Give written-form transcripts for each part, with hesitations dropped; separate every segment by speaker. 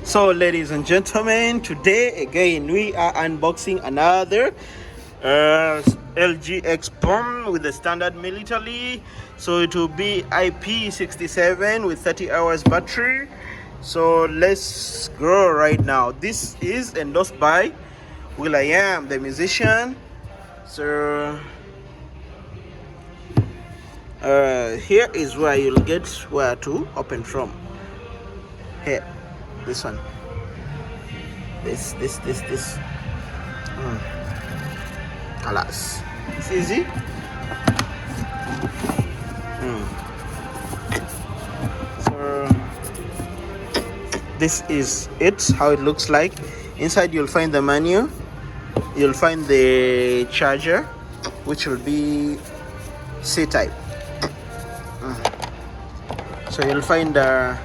Speaker 1: So ladies and gentlemen, today again we are unboxing another LG X Bomb with the standard military. So it will be IP67 with 30 hours battery. So let's go right now. This is endorsed by will.i.am, the musician. So here is where you'll get where to open from. Here, this one, this alas, it's easy. So this is it, how it looks like. Inside you'll find the menu, you'll find the charger, which will be C type. So you'll find the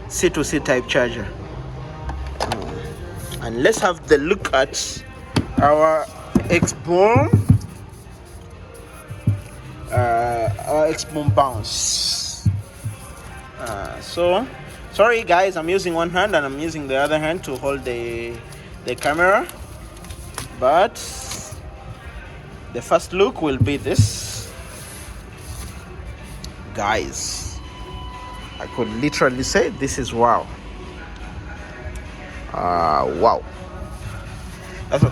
Speaker 1: C to C type charger. And let's have the look at our X Bomb, our X Bomb bounce. So sorry guys, I'm using one hand and I'm using the other hand to hold the camera, but the first look will be this. Guys, I could literally say this is wow. Wow.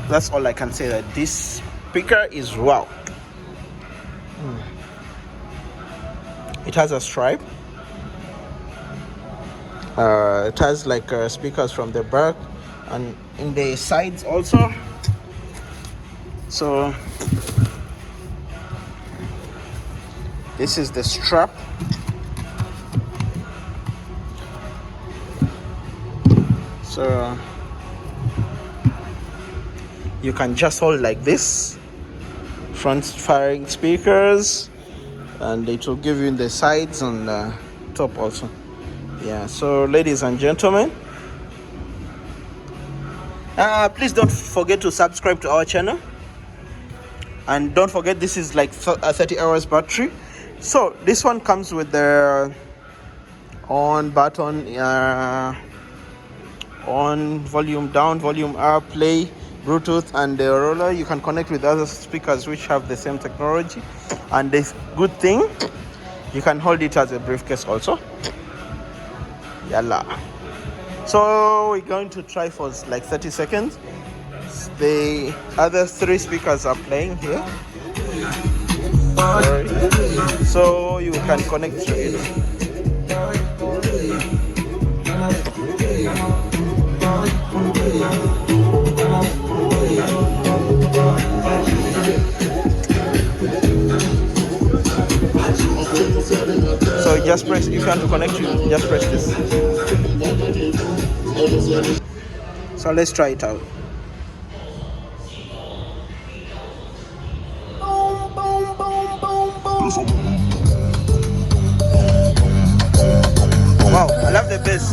Speaker 1: That's all I can say, that this speaker is wow. It has a stripe. It has like speakers from the back and in the sides also. So this is the strap. So you can just hold like this, front firing speakers, and it will give you in the sides and top also. Yeah, so ladies and gentlemen, please don't forget to subscribe to our channel, and don't forget this is like a 30 hours battery. So this one comes with the on button, on, volume down, volume up, play, Bluetooth, and the roller. You can connect with other speakers which have the same technology, and this good thing, you can hold it as a briefcase also. Yalla. So we're going to try for like 30 seconds. The other three speakers are playing here. So you can connect to it. So just press, if you want to connect, you just press this. So let's try it out. Wow, I love the bass.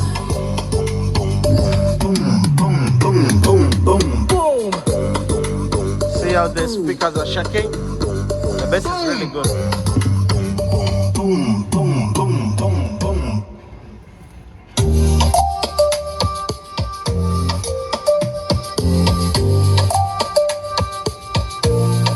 Speaker 1: See how the speakers are shaking? The bass is really good.